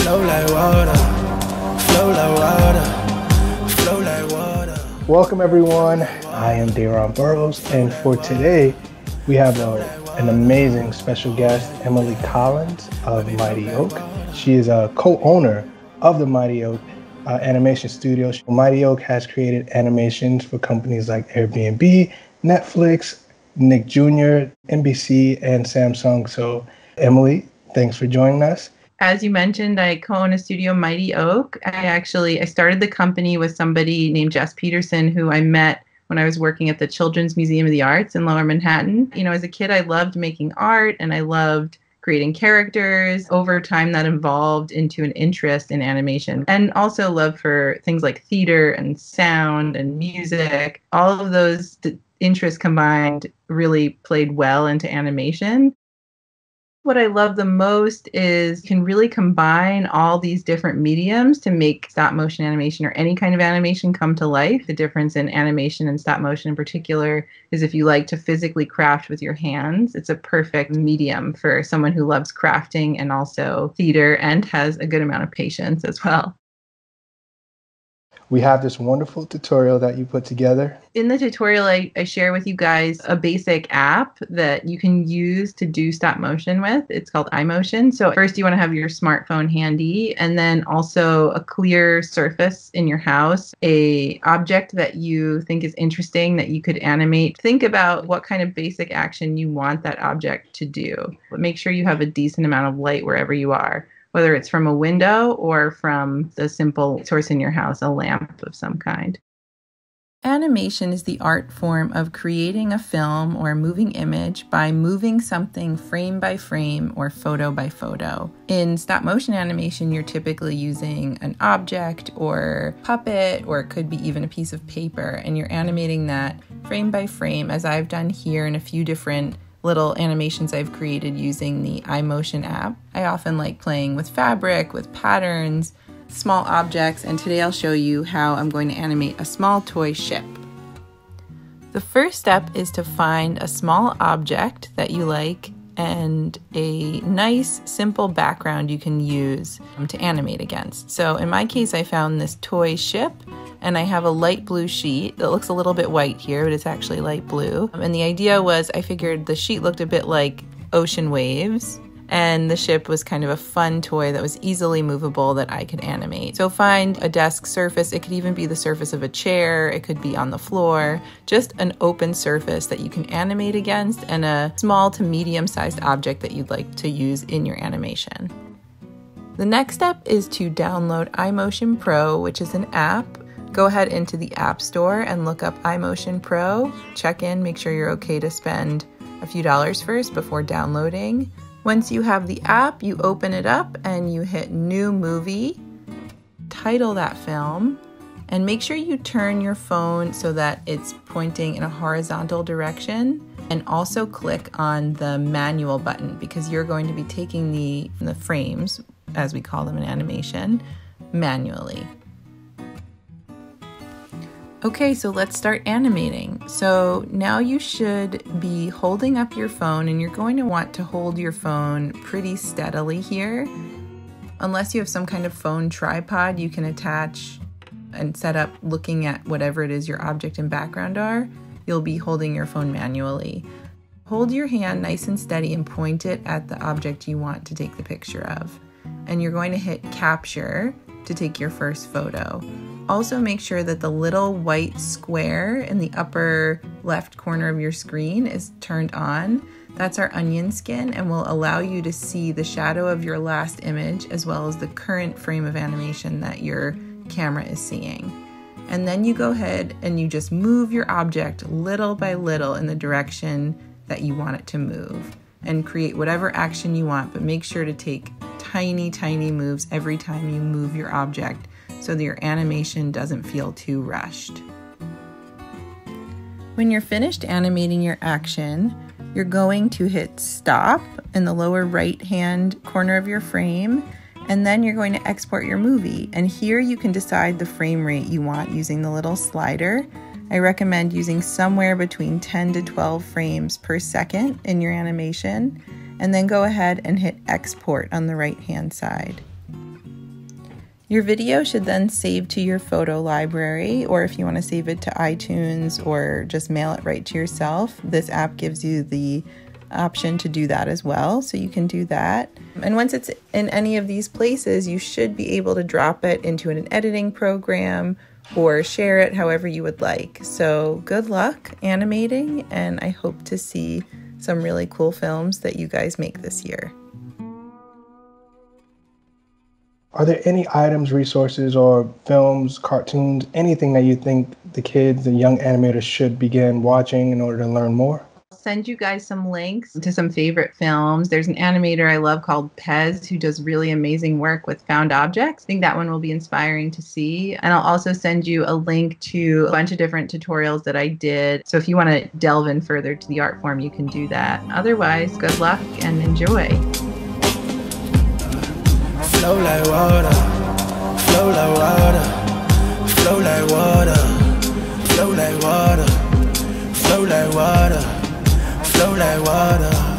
flow like water, flow like water, flow like water. Welcome everyone, I am Daron Burrows, and for today we have an amazing special guest, Emily Collins of Mighty Oak. She is a co-owner of the Mighty Oak animation studio. Mighty Oak has created animations for companies like Airbnb, Netflix, Nick Jr., NBC, and Samsung. So Emily, thanks for joining us. As you mentioned, I co-own a studio, Mighty Oak. I started the company with somebody named Jess Peterson, who I met when I was working at the Children's Museum of the Arts in Lower Manhattan. You know, as a kid, I loved making art and I loved creating characters. Over time, that evolved into an interest in animation and also love for things like theater and sound and music. All of those interests combined really played well into animation. What I love the most is you can really combine all these different mediums to make stop motion animation or any kind of animation come to life. The difference in animation and stop motion in particular is if you like to physically craft with your hands, it's a perfect medium for someone who loves crafting and also theater and has a good amount of patience as well. We have this wonderful tutorial that you put together. In the tutorial, I share with you guys a basic app that you can use to do stop motion with. It's called iMotion. So first you want to have your smartphone handy and then also a clear surface in your house, a object that you think is interesting that you could animate. Think about what kind of basic action you want that object to do. But make sure you have a decent amount of light wherever you are, whether it's from a window or from the simple source in your house, a lamp of some kind. Animation is the art form of creating a film or a moving image by moving something frame by frame or photo by photo. In stop motion animation, you're typically using an object or puppet, or it could be even a piece of paper, and you're animating that frame by frame, as I've done here in a few different little animations I've created using the iMotion app. I often like playing with fabric, with patterns, small objects, and today I'll show you how I'm going to animate a small toy ship. The first step is to find a small object that you like and a nice, simple background you can use to animate against. So in my case, I found this toy ship, and I have a light blue sheet that looks a little bit white here, but it's actually light blue. And the idea was I figured the sheet looked a bit like ocean waves, and the ship was kind of a fun toy that was easily movable that I could animate. So find a desk surface. It could even be the surface of a chair. It could be on the floor. Just an open surface that you can animate against and a small to medium-sized object that you'd like to use in your animation. The next step is to download iMotion Pro, which is an app. Go ahead into the App Store and look up iMotion Pro. Check in, make sure you're okay to spend a few dollars first before downloading. Once you have the app, you open it up and you hit New Movie, title that film, and make sure you turn your phone so that it's pointing in a horizontal direction, and also click on the manual button because you're going to be taking the frames, as we call them in animation, manually. Okay, so let's start animating. So now you should be holding up your phone, and you're going to want to hold your phone pretty steadily here. Unless you have some kind of phone tripod you can attach and set up looking at whatever it is your object and background are, you'll be holding your phone manually. Hold your hand nice and steady and point it at the object you want to take the picture of. And you're going to hit capture to take your first photo. Also make sure that the little white square in the upper left corner of your screen is turned on. That's our onion skin and will allow you to see the shadow of your last image as well as the current frame of animation that your camera is seeing. And then you go ahead and you just move your object little by little in the direction that you want it to move and create whatever action you want, but make sure to take tiny, tiny moves every time you move your object so that your animation doesn't feel too rushed. When you're finished animating your action, you're going to hit stop in the lower right-hand corner of your frame, and then you're going to export your movie. And here you can decide the frame rate you want using the little slider. I recommend using somewhere between 10 to 12 frames per second in your animation, and then go ahead and hit export on the right-hand side. Your video should then save to your photo library, or if you want to save it to iTunes or just mail it right to yourself, this app gives you the option to do that as well, so you can do that. And once it's in any of these places, you should be able to drop it into an editing program or share it however you would like. So good luck animating, and I hope to see some really cool films that you guys make this year. Are there any items, resources, or films, cartoons, anything that you think the kids and young animators should begin watching in order to learn more? I'll send you guys some links to some favorite films. There's an animator I love called Pez who does really amazing work with found objects. I think that one will be inspiring to see. And I'll also send you a link to a bunch of different tutorials that I did. So if you want to delve in further to the art form, you can do that. Otherwise, good luck and enjoy. Flow like water, flow like water, flow like water, flow like water, flow like water, flow like water.